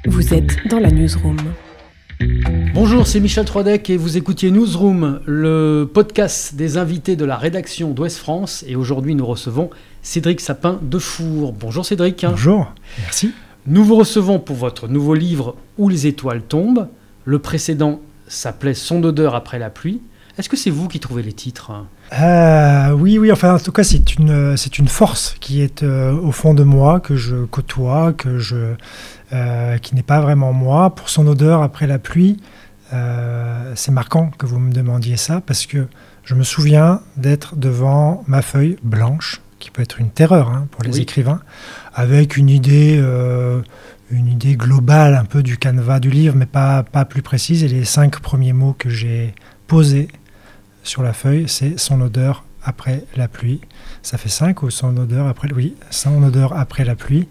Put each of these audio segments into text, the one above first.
Vous êtes dans la Newsroom. Bonjour, c'est Michel Troidec et vous écoutiez Newsroom, le podcast des invités de la rédaction d'Ouest France. Et aujourd'hui, nous recevons Cédric Sapin-Defour. Bonjour Cédric. Bonjour, merci. Nous vous recevons pour votre nouveau livre « Où les étoiles tombent ». Le précédent s'appelait « Son odeur après la pluie ». Est-ce que c'est vous qui trouvez les titres ? Oui, enfin en tout cas c'est une force qui est au fond de moi, que je côtoie, qui n'est pas vraiment moi. Pour Son odeur après la pluie, c'est marquant que vous me demandiez ça, parce que je me souviens d'être devant ma feuille blanche, qui peut être une terreur pour les écrivains, avec une idée globale un peu du canevas du livre, mais pas plus précise, et les 5 premiers mots que j'ai posés sur la feuille, c'est « Son odeur après la pluie ». Ça fait 5 ou « Son odeur après » Oui, « Son odeur après la pluie ».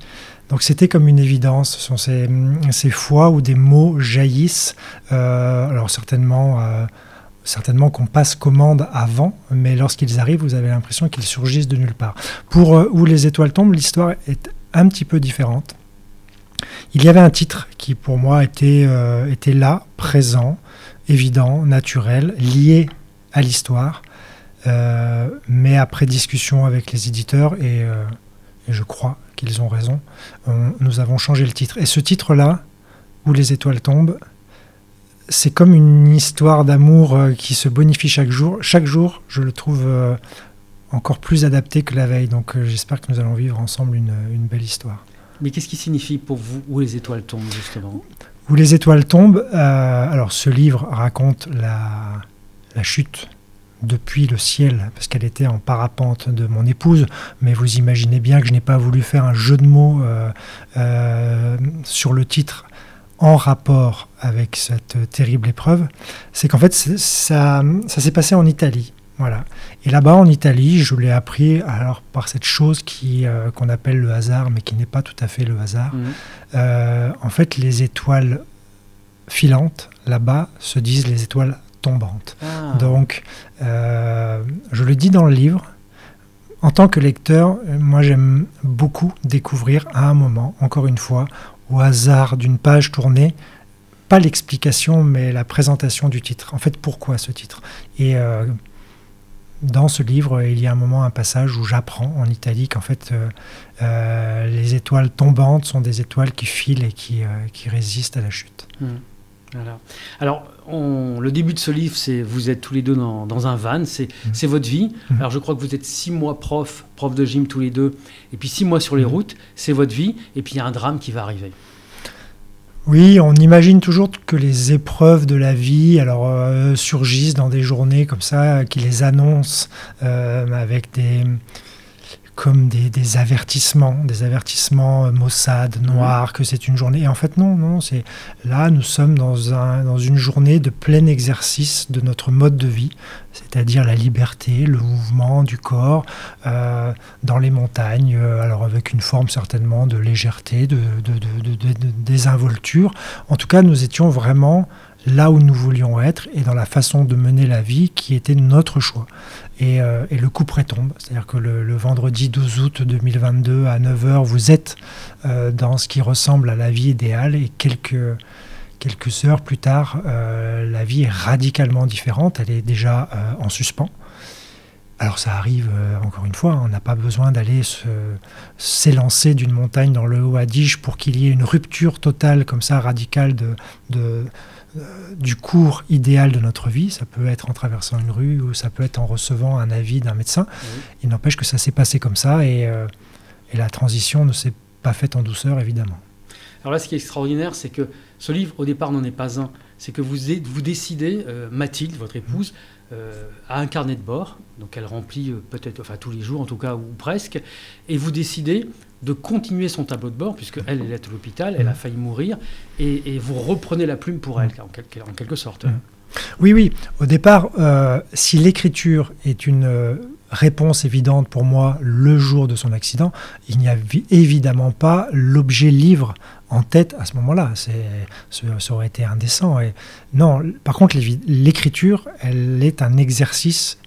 Donc c'était comme une évidence. Ce sont ces fois où des mots jaillissent. Alors certainement qu'on passe commande avant, mais lorsqu'ils arrivent, vous avez l'impression qu'ils surgissent de nulle part. Pour Où les étoiles tombent, l'histoire est un petit peu différente. Il y avait un titre qui pour moi était là, présent, évident, naturel, lié à l'histoire, mais après discussion avec les éditeurs, et je crois qu'ils ont raison, nous avons changé le titre. Et ce titre-là, Où les étoiles tombent, c'est comme une histoire d'amour qui se bonifie chaque jour. Chaque jour, je le trouve encore plus adapté que la veille. Donc j'espère que nous allons vivre ensemble une belle histoire. Mais qu'est-ce qui signifie pour vous Où les étoiles tombent, justement ? Où les étoiles tombent, alors ce livre raconte la chute depuis le ciel, parce qu'elle était en parapente de mon épouse, mais vous imaginez bien que je n'ai pas voulu faire un jeu de mots sur le titre en rapport avec cette terrible épreuve. C'est qu'en fait, ça s'est passé en Italie. Voilà. Et là-bas, en Italie, je l'ai appris alors par cette chose qu'on appelle le hasard, mais qui n'est pas tout à fait le hasard. En fait, les étoiles filantes, là-bas, se disent les étoiles tombantes. Donc, je le dis dans le livre, en tant que lecteur, moi j'aime beaucoup découvrir à un moment, encore une fois, au hasard d'une page tournée, pas l'explication, mais la présentation du titre. En fait, pourquoi ce titre ? Et dans ce livre, il y a un passage où j'apprends en Italie qu'en fait, les étoiles tombantes sont des étoiles qui filent et qui résistent à la chute. Voilà. Alors, le début de ce livre, c'est vous êtes tous les deux dans un van, c'est votre vie. Alors, je crois que vous êtes 6 mois prof de gym tous les deux, et puis 6 mois sur les routes, c'est votre vie, et puis il y a un drame qui va arriver. Oui, on imagine toujours que les épreuves de la vie surgissent dans des journées comme ça, qui les annoncent avec comme des avertissements maussades, noirs, que c'est une journée. Et en fait, non, là, nous sommes dans une journée de plein exercice de notre mode de vie, c'est-à-dire la liberté, le mouvement du corps dans les montagnes, alors avec une forme certainement de légèreté, de désinvolture. En tout cas, nous étions vraiment là où nous voulions être et dans la façon de mener la vie qui était notre choix. Et le couperet tombe, c'est-à-dire que le vendredi 12 août 2022 à 9h, vous êtes dans ce qui ressemble à la vie idéale, et quelques heures plus tard, la vie est radicalement différente, elle est déjà en suspens. Alors ça arrive, encore une fois, on n'a pas besoin d'aller s'élancer d'une montagne dans le Haut-Adige pour qu'il y ait une rupture totale comme ça, radicale du cours idéal de notre vie. Ça peut être en traversant une rue, ou ça peut être en recevant un avis d'un médecin. Il n'empêche que ça s'est passé comme ça, et la transition ne s'est pas faite en douceur, évidemment. Alors là, ce qui est extraordinaire, c'est que ce livre, au départ, n'en est pas un. C'est que vous décidez, Mathilde, votre épouse, a un carnet de bord, donc elle remplit tous les jours en tout cas, ou presque, et vous décidez de continuer son tableau de bord, puisque elle est à l'hôpital, elle a failli mourir, et vous reprenez la plume pour elle, en quelque sorte. Oui. Au départ, si l'écriture est une réponse évidente pour moi le jour de son accident, il n'y a évidemment pas l'objet livre en tête à ce moment-là. Ça aurait été indécent. Non, par contre, l'écriture, elle est un exercice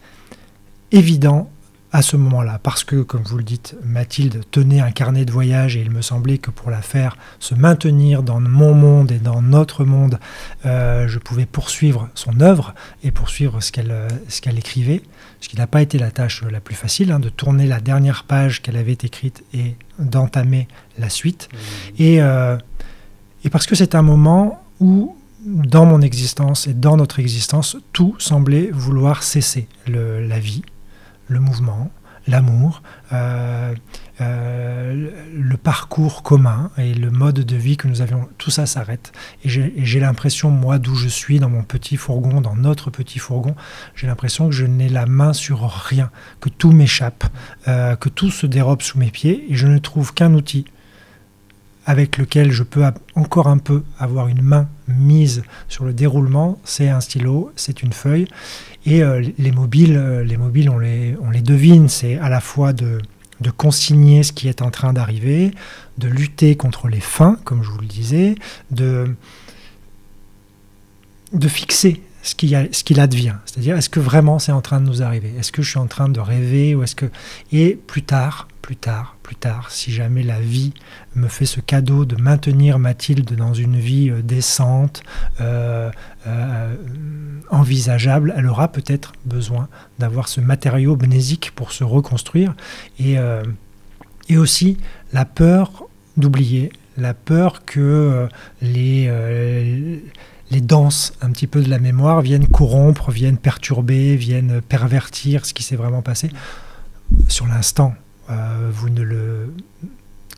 évident à ce moment-là, parce que, comme vous le dites, Mathilde tenait un carnet de voyage et il me semblait que pour la faire se maintenir dans mon monde et dans notre monde, je pouvais poursuivre son œuvre et poursuivre ce qu'elle écrivait, ce qui n'a pas été la tâche la plus facile, de tourner la dernière page qu'elle avait écrite et d'entamer la suite. Et parce que c'est un moment où, dans mon existence et dans notre existence, tout semblait vouloir cesser. La vie, le mouvement, l'amour, le parcours commun et le mode de vie que nous avions, tout ça s'arrête. Et j'ai l'impression, moi, d'où je suis, dans mon petit fourgon, dans notre petit fourgon, j'ai l'impression que je n'ai la main sur rien, que tout m'échappe, que tout se dérobe sous mes pieds et je ne trouve qu'un outil avec lequel je peux encore un peu avoir une main mise sur le déroulement, c'est un stylo, c'est une feuille. Et les mobiles, on les devine, c'est à la fois de consigner ce qui est en train d'arriver, de lutter contre les fins, comme je vous le disais, de fixer ce qu'il advient. C'est-à-dire, est-ce que vraiment c'est en train de nous arriver? Est-ce que je suis en train de rêver ou est-ce que... Et plus tard, si jamais la vie me fait ce cadeau de maintenir Mathilde dans une vie décente, envisageable, elle aura peut-être besoin d'avoir ce matériau mnésique pour se reconstruire. Et aussi la peur d'oublier, la peur que les danses un petit peu de la mémoire viennent corrompre, viennent perturber, viennent pervertir ce qui s'est vraiment passé. Sur l'instant, vous ne le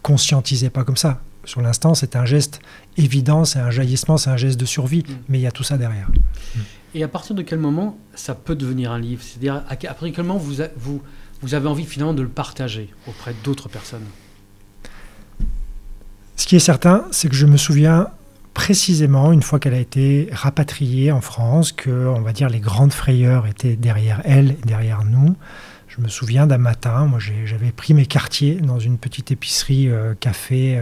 conscientisez pas comme ça. Sur l'instant, c'est un geste évident, c'est un jaillissement, c'est un geste de survie, mais il y a tout ça derrière. Et à partir de quel moment ça peut devenir un livre? C'est-à-dire, après quel moment vous avez envie finalement de le partager auprès d'autres personnes? Ce qui est certain, c'est que je me souviens précisément, une fois qu'elle a été rapatriée en France, que, on va dire, les grandes frayeurs étaient derrière elle et derrière nous. Je me souviens d'un matin, moi j'avais pris mes quartiers dans une petite épicerie café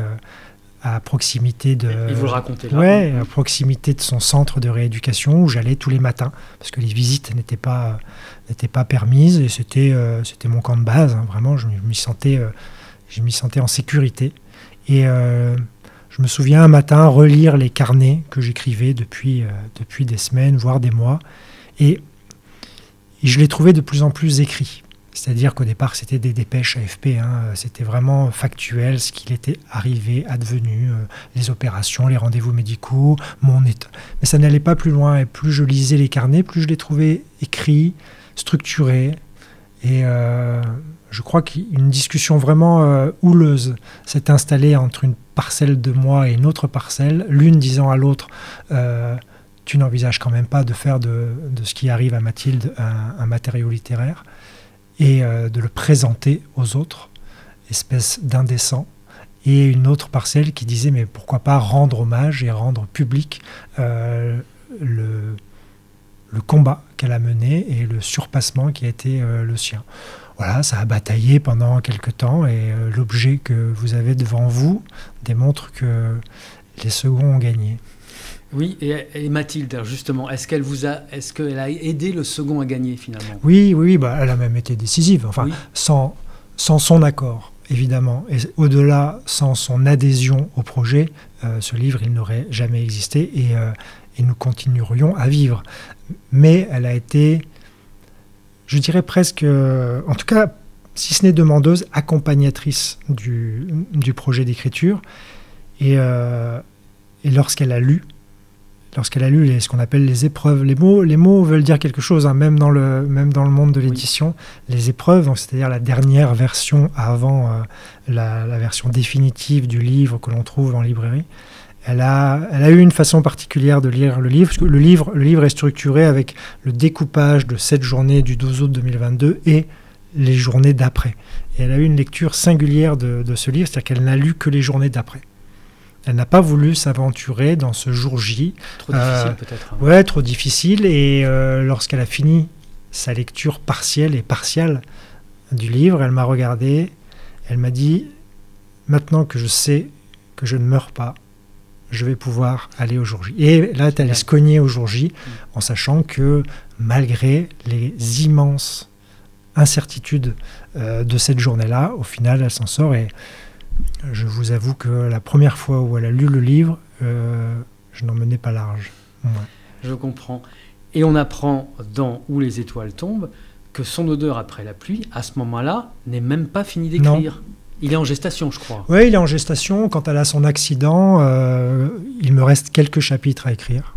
à proximité de... Et vous le racontez là? Ouais, à proximité de son centre de rééducation où j'allais tous les matins parce que les visites n'étaient pas permises et c'était mon camp de base. Vraiment, je m'y sentais en sécurité. Et je me souviens un matin relire les carnets que j'écrivais depuis des semaines, voire des mois. Et je les trouvais de plus en plus écrits. C'est-à-dire qu'au départ, c'était des dépêches AFP. C'était vraiment factuel, ce qu'il était arrivé, advenu, les opérations, les rendez-vous médicaux, mon état. Mais ça n'allait pas plus loin. Et plus je lisais les carnets, plus je les trouvais écrits, structurés. Et je crois qu'une discussion vraiment houleuse s'est installée entre une parcelle de moi et une autre parcelle, l'une disant à l'autre tu n'envisages quand même pas de faire de ce qui arrive à Mathilde un matériau littéraire et de le présenter aux autres, espèce d'indécent. Et une autre parcelle qui disait mais pourquoi pas rendre hommage et rendre public le combat qu'elle a mené et le surpassement qui a été le sien. Voilà, ça a bataillé pendant quelque temps et l'objet que vous avez devant vous démontre que les seconds ont gagné. Oui, et Mathilde, justement, est-ce qu'elle a aidé le second à gagner finalement? Oui, elle a même été décisive, enfin, oui. sans son accord, évidemment. Et au-delà, sans son adhésion au projet, ce livre, il n'aurait jamais existé et nous continuerions à vivre. Mais elle a été, je dirais presque, en tout cas, si ce n'est demandeuse, accompagnatrice du projet d'écriture. Et lorsqu'elle a lu ce qu'on appelle les épreuves, les mots veulent dire quelque chose, même dans le monde de l'édition. Oui. Les épreuves, c'est-à-dire la dernière version avant la version définitive du livre que l'on trouve en librairie, elle a eu une façon particulière de lire le livre, parce que le livre est structuré avec le découpage de cette journée du 12 août 2022 et les journées d'après. Et elle a eu une lecture singulière de ce livre, c'est-à-dire qu'elle n'a lu que les journées d'après. Elle n'a pas voulu s'aventurer dans ce jour J. Trop difficile peut-être. Ouais, trop difficile. Et lorsqu'elle a fini sa lecture partielle et partiale du livre, elle m'a regardé, elle m'a dit « Maintenant que je sais que je ne meurs pas, je vais pouvoir aller au jour J. » Et là, elle allait se cogner au jour J, en sachant que malgré les immenses incertitude de cette journée-là, au final, elle s'en sort. Et je vous avoue que la première fois où elle a lu le livre, je n'en menais pas large. Ouais. Je comprends. Et on apprend dans Où les étoiles tombent que son odeur après la pluie, à ce moment-là, n'est même pas fini d'écrire. Il est en gestation, je crois. Oui, il est en gestation. Quand elle a son accident, il me reste quelques chapitres à écrire.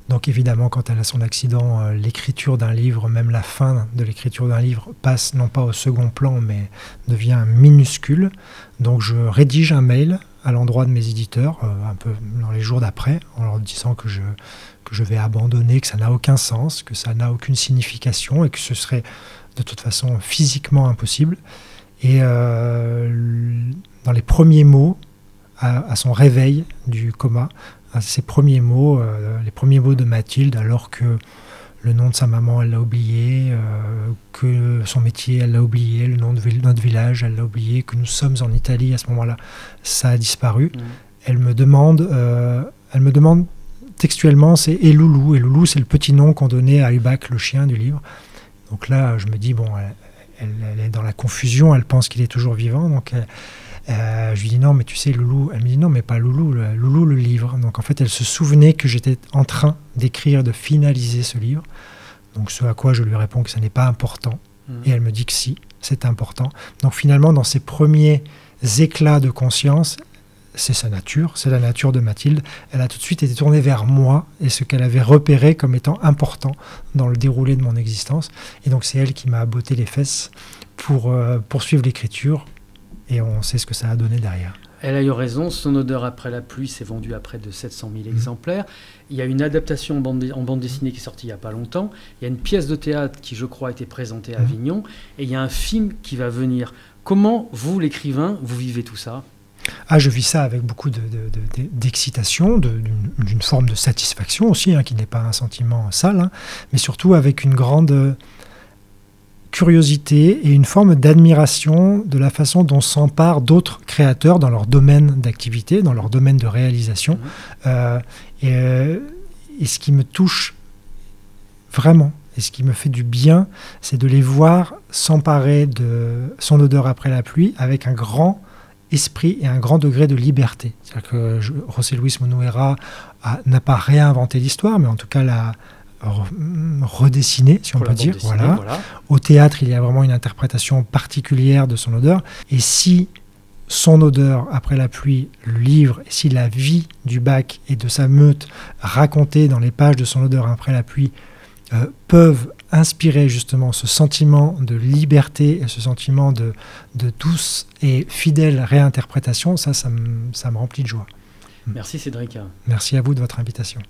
Donc évidemment, quand elle a son accident, l'écriture d'un livre, même la fin de l'écriture d'un livre, passe non pas au second plan, mais devient minuscule. Donc je rédige un mail à l'endroit de mes éditeurs, un peu dans les jours d'après, en leur disant que je vais abandonner, que ça n'a aucun sens, que ça n'a aucune signification et que ce serait de toute façon physiquement impossible. Et dans les premiers mots, à son réveil du coma, à ses premiers mots, les premiers mots de Mathilde, alors que le nom de sa maman, elle l'a oublié, que son métier, elle l'a oublié, le nom de notre village, elle l'a oublié, que nous sommes en Italie à ce moment-là, ça a disparu. Elle me demande textuellement, c'est « Et Loulou ». Et Loulou, c'est le petit nom qu'on donnait à Hubac, le chien du livre. Donc là, je me dis, bon, elle est dans la confusion, elle pense qu'il est toujours vivant, donc je lui dis non, mais tu sais, Loulou. Elle me dit non, mais pas Loulou, Loulou le livre. Donc en fait, elle se souvenait que j'étais en train d'écrire, de finaliser ce livre. Donc ce à quoi je lui réponds que ça n'est pas important. Et elle me dit que si, c'est important. Donc finalement, dans ses premiers éclats de conscience, c'est sa nature, c'est la nature de Mathilde. Elle a tout de suite été tournée vers moi et ce qu'elle avait repéré comme étant important dans le déroulé de mon existence. Et donc c'est elle qui m'a botté les fesses pour poursuivre l'écriture. Et on sait ce que ça a donné derrière. Elle a eu raison, Son odeur après la pluie s'est vendu à près de 700 000 exemplaires. Il y a une adaptation en bande dessinée qui est sortie il n'y a pas longtemps. Il y a une pièce de théâtre qui, je crois, a été présentée à Avignon. Et il y a un film qui va venir. Comment, vous, l'écrivain, vous vivez tout ça ? Ah, je vis ça avec beaucoup d'excitation, d'une forme de satisfaction aussi, qui n'est pas un sentiment sale, mais surtout avec une grande curiosité et une forme d'admiration de la façon dont s'emparent d'autres créateurs dans leur domaine d'activité, dans leur domaine de réalisation. Et ce qui me touche vraiment, et ce qui me fait du bien, c'est de les voir s'emparer de Son odeur après la pluie avec un grand esprit et un grand degré de liberté. C'est-à-dire que José Luis Monuera n'a pas réinventé l'histoire, mais en tout cas l'a redessiné, si on peut dire. Voilà. Au théâtre, il y a vraiment une interprétation particulière de Son odeur. Et si Son odeur après la pluie, le livre, et si la vie du bac et de sa meute racontée dans les pages de Son odeur après la pluie peuvent inspirer justement ce sentiment de liberté et ce sentiment de douce et fidèle réinterprétation, ça me remplit de joie. Merci Cédric. Merci à vous de votre invitation.